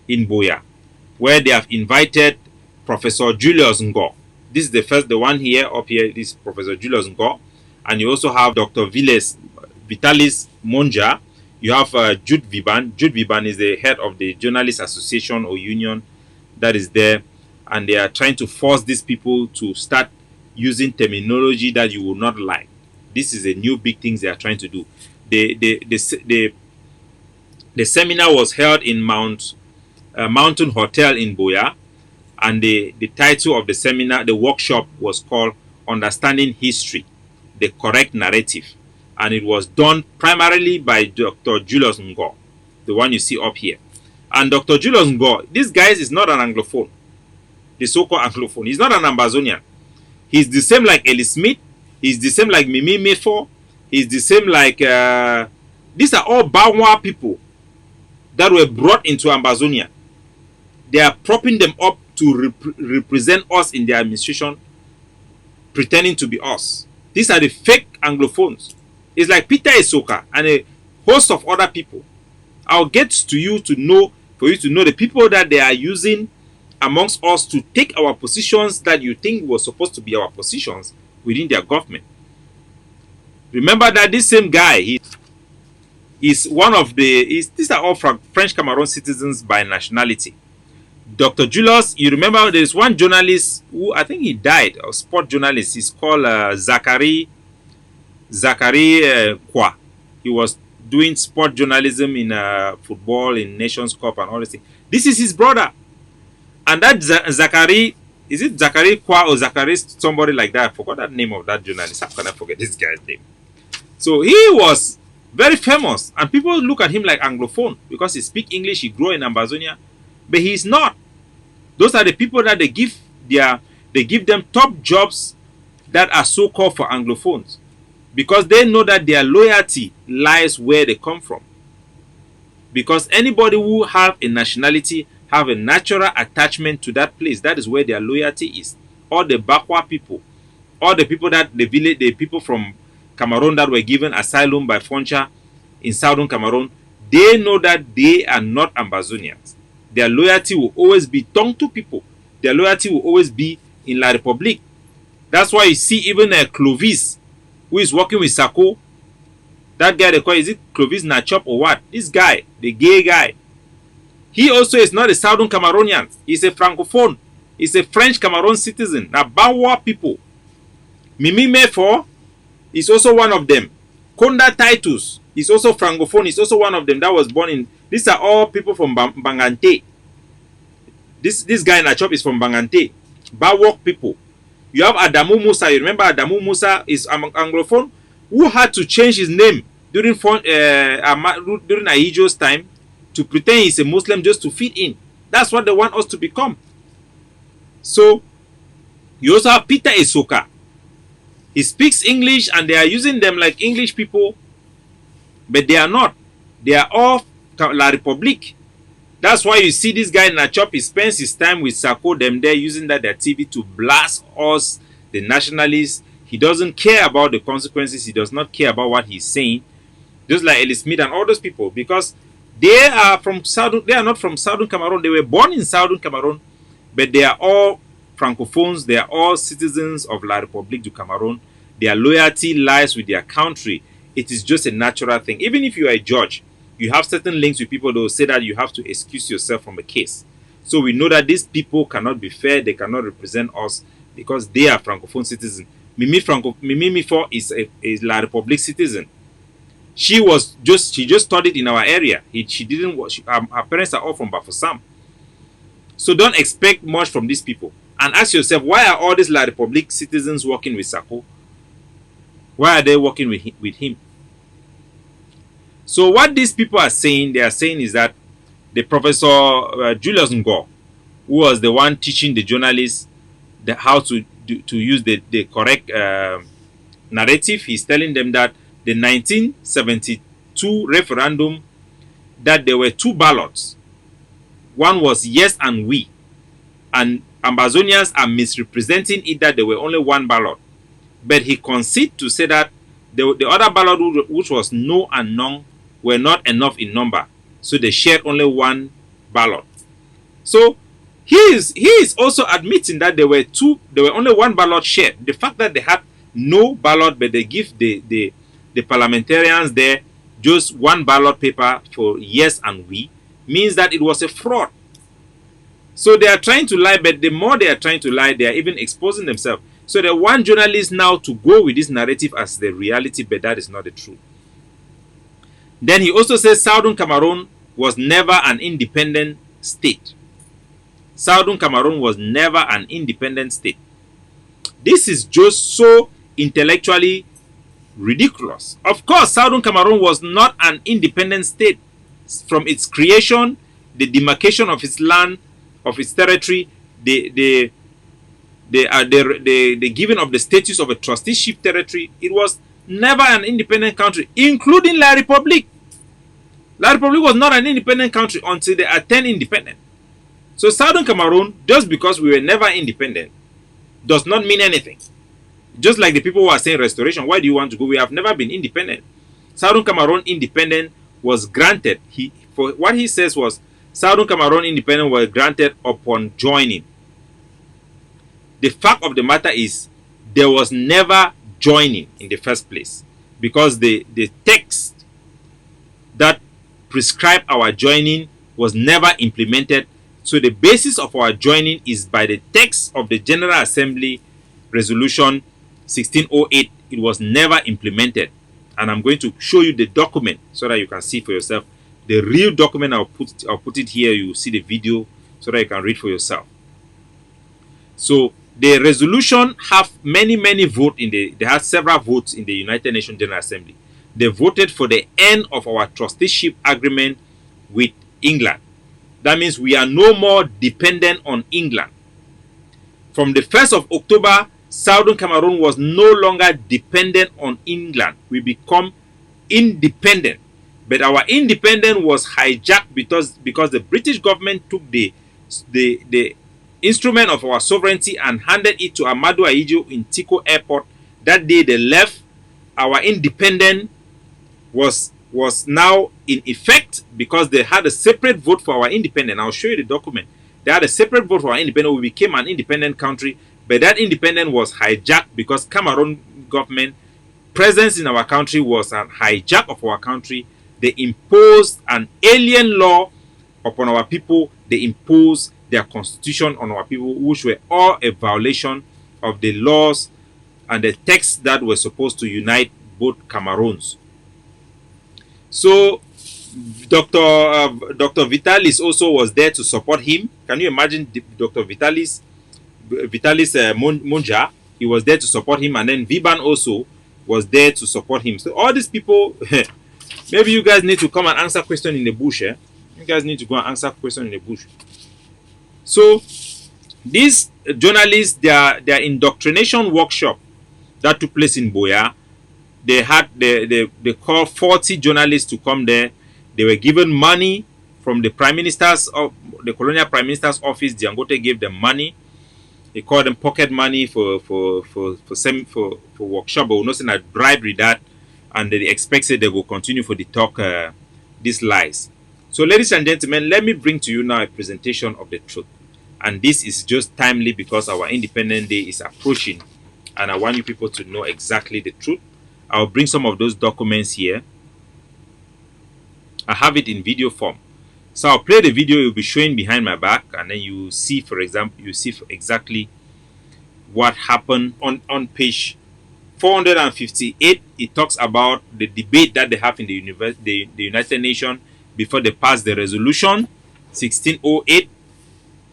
in Buea, where they have invited Professor Julius Ngo. This is the one here, up here, this is Professor Julius Ngo. And you also have Dr. Vitalis Monja. You have Jude Viban. Jude Viban is the head of the Journalists Association or Union that is there. And they are trying to force these people to start using terminology that you will not like. This is a new big thing they are trying to do. The seminar was held in Mountain Hotel in Buea, and the title of the seminar, the workshop, was called Understanding History, the Correct Narrative. And it was done primarily by Dr. Julius Ngo, the one you see up here. And Dr. Julius Ngo, this guy is not an Anglophone, the so-called Anglophone. He's not an Ambazonian. He's the same like Ellie Smith. He's the same like Mimi Mefo. He's the same like... these are all Bawa people that were brought into Ambazonia. They are propping them up to represent us in their administration, pretending to be us. These are the fake Anglophones. It's like Peter Esoka and a host of other people. I'll get to you to know, for you to know the people that they are using amongst us to take our positions that you think were supposed to be our positions within their government. Remember that this same guy, he's one of these are all French Cameroon citizens by nationality. Dr. Julius, you remember there's one journalist who, I think he died, a sport journalist. He's called Zachary Kwa. He was doing sport journalism in football, in Nations Cup and all this thing. This is his brother. And that Zachary, is it Zachary Kwa or Zachary somebody like that? I forgot that name of that journalist. How can I forget this guy's name? So he was very famous, and people look at him like Anglophone because he speaks English, he grew in Ambazonia, but he's not. Those are the people that they give them top jobs that are so-called for Anglophones, because they know that their loyalty lies where they come from. Because anybody who have a nationality have a natural attachment to that place. That is where their loyalty is. All the Bakwa people, all the people that the people from Cameroon that were given asylum by Foncha in southern Cameroon, they know that they are not Ambazonians. Their loyalty will always be Tongtu people. Their loyalty will always be in La Republique. That's why you see even Clovis, who is working with Sako. That guy they call, is it Clovis Nachop or what? This guy, the gay guy. He also is not a Southern Cameroonian. He's a Francophone. He's a French Cameroon citizen. Now, Bawa people. Mimi Mefo is also one of them. Konda Titus is also Francophone. He's also one of them that was born in... These are all people from Bangante. This guy Nachop is from Bangante. Bawok people. You have Adamu Musa. You remember Adamu Musa is Anglophone who had to change his name during Ahijo's time to pretend he's a Muslim just to fit in. That's what they want us to become. So, you also have Peter Esoka. He speaks English and they are using them like English people, but they are not. They are all La Republique. That's why you see this guy Nachop, he spends his time with Sako, them there using their TV to blast us, the nationalists. He doesn't care about the consequences. He does not care about what he's saying. Just like Ellie Smith and all those people, because they are not from Southern Cameroon. They were born in Southern Cameroon, but they are all Francophones. They are all citizens of La République du Cameroon. Their loyalty lies with their country. It is just a natural thing. Even if you are a judge, you have certain links with people that will say that you have to excuse yourself from a case. So we know that these people cannot be fair. They cannot represent us because they are Francophone citizens. Mimi Mifo is a La République citizen. She just studied in our area. Her parents are all from Bafoussam. So don't expect much from these people. And ask yourself, why are all these La République citizens working with Sako? Why are they working with him? So what these people are saying, is that the Professor Julius Ngo, who was the one teaching the journalists how to use the correct narrative, he's telling them that the 1972 referendum, that there were two ballots. One was yes and we. And Ambazonians are misrepresenting it that there were only one ballot. But he conceded to say that the other ballot, which was no and none, were not enough in number. So they shared only one ballot. So he is also admitting that there were only one ballot shared. The fact that they had no ballot, but they give the parliamentarians there just one ballot paper for yes and we, means that it was a fraud. So they are trying to lie, but the more they are trying to lie, they are even exposing themselves. So they want journalists now to go with this narrative as the reality, but that is not the truth. Then he also says Southern Cameroon was never an independent state. Southern Cameroon was never an independent state. This is just so intellectually ridiculous. Of course, Southern Cameroon was not an independent state. From its creation, the demarcation of its land, of its territory, the giving of the status of a trusteeship territory, it was never an independent country, including La Republique. La Republique was not an independent country until they attained independence. So Southern Cameroon, just because we were never independent, does not mean anything. Just like the people who are saying restoration, why do you want to go? We have never been independent. Southern Cameroon independence was granted. For what he says was Southern Cameroon independence was granted upon joining. The fact of the matter is there was never joining in the first place, because the text that prescribed our joining was never implemented. So the basis of our joining is by the text of the General Assembly Resolution 1608. It was never implemented. And I'm going to show you the document so that you can see for yourself. The real document, I'll put it here. You will see the video so that you can read for yourself. So the resolution have many votes they had several votes in the United Nations General Assembly. They voted for the end of our trusteeship agreement with England. That means we are no more dependent on England. From the 1st of October, Southern Cameroon was no longer dependent on England. We become independent. But our independence was hijacked because the British government took the instrument of our sovereignty and handed it to Amadou Ahidjo in Tiko Airport. That day they left. Our independence was now in effect because they had a separate vote for our independence. I'll show you the document. They had a separate vote for our independence. We became an independent country, but that independence was hijacked because Cameroon government presence in our country was a hijack of our country. They imposed an alien law upon our people. They imposed their constitution on our people, which were all a violation of the laws and the texts that were supposed to unite both Cameroons. So Dr. Vitalis also was there to support him. Can you imagine Dr. Vitalis Monja? He was there to support him, and then Viban also was there to support him. So all these people, maybe you guys need to come and answer questions in the bush. You guys need to go and answer questions in the bush. So these journalists, their indoctrination workshop that took place in Buea, they called 40 journalists to come there. They were given money from the Prime Minister's of the Colonial Prime Minister's office. Dangote gave them money. They called them pocket money for workshop, but we're not saying that bribery that, and they expect that they will continue for the talk these lies. So, ladies and gentlemen, let me bring to you now a presentation of the truth, and this is just timely because our Independence Day is approaching, and I want you people to know exactly the truth. I'll bring some of those documents here. I have it in video form. So I'll play the video. It will be showing behind my back, and then you see, for example, exactly what happened on page 458. It talks about the debate that they have in the United Nations before they pass the resolution 1608.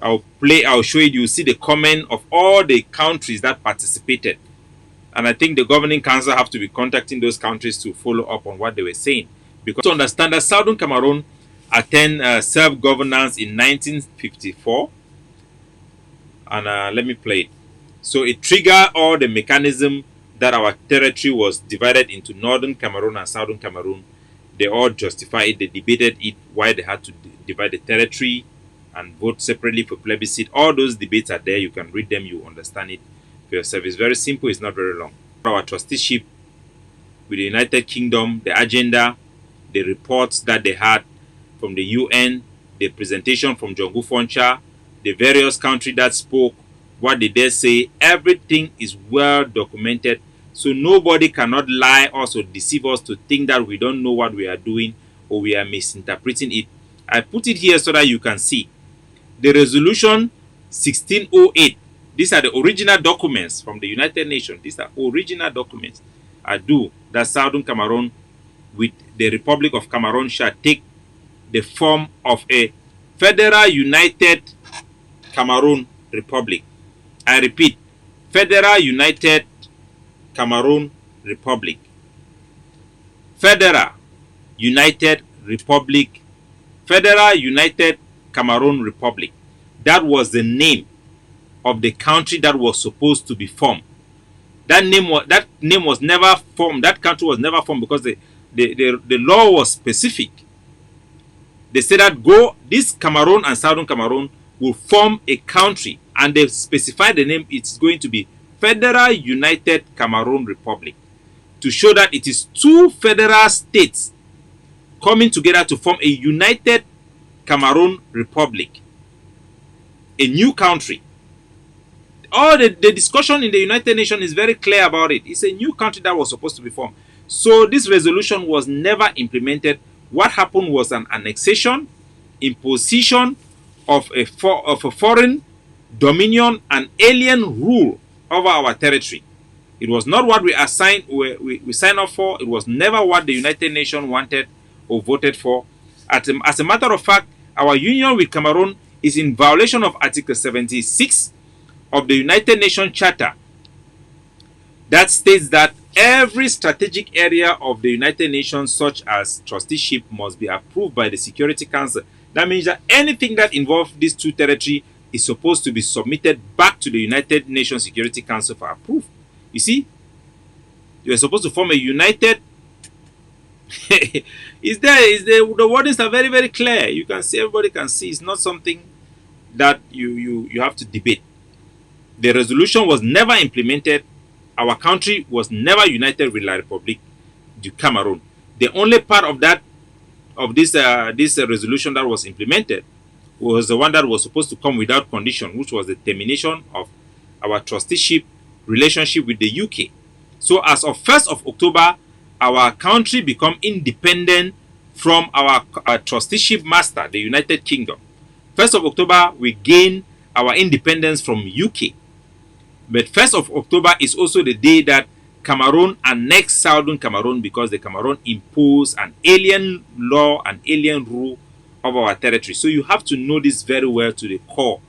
I'll show you. You see the comment of all the countries that participated. And I think the governing council have to be contacting those countries to follow up on what they were saying. Because to understand that Southern Cameroon attained self-governance in 1954. And let me play it. So it triggered all the mechanism that our territory was divided into Northern Cameroon and Southern Cameroon. They all justified it. They debated it, why they had to divide the territory and vote separately for plebiscite. All those debates are there. You can read them. You understand it for yourself. It's very simple. It's not very long. Our trusteeship with the United Kingdom, the agenda, the reports that they had from the UN, the presentation from John Foncha, the various countries that spoke, what did they say. Everything is well documented. So nobody cannot lie us or deceive us to think that we don't know what we are doing or we are misinterpreting it. I put it here so that you can see. The resolution 1608. These are the original documents from the United Nations. These are original documents. I do that Southern Cameroon with the Republic of Cameroon shall take the form of a Federal United Cameroon Republic. I repeat, Federal United Cameroon Republic. Federal United Republic. Federal United Cameroon Republic. That was the name of the country that was supposed to be formed. That name was never formed. That country was never formed because the law was specific. They said that this Cameroon and Southern Cameroon will form a country, and they specified the name. It's going to be Federal United Cameroon Republic, to show that it is two federal states coming together to form a United Cameroon Republic, a new country. All the discussion in the United Nations is very clear about it. It's a new country that was supposed to be formed. So this resolution was never implemented. What happened was an annexation, imposition of a foreign dominion and alien rule over our territory. It was not what we signed up for. It was never what the United Nations wanted or voted for. As a matter of fact, our union with Cameroon is in violation of Article 76 of the United Nations Charter, that states that every strategic area of the United Nations, such as trusteeship, must be approved by the Security Council. That means that anything that involves these two territories is supposed to be submitted back to the United Nations Security Council for approval. You see, you are supposed to form a united. The wordings are very, very clear. You can see, everybody can see. It's not something that you have to debate. The resolution was never implemented. Our country was never united with La République du Cameroon. The only part of this resolution that was implemented was the one that was supposed to come without condition, which was the termination of our trusteeship relationship with the UK. So as of 1st of October, our country become independent from our trusteeship master, the United Kingdom. 1st of October, we gain our independence from UK. But 1st of October is also the day that Cameroon annexed Southern Cameroon, because the Cameroon imposed an alien law and alien rule of our territory. So you have to know this very well to the core.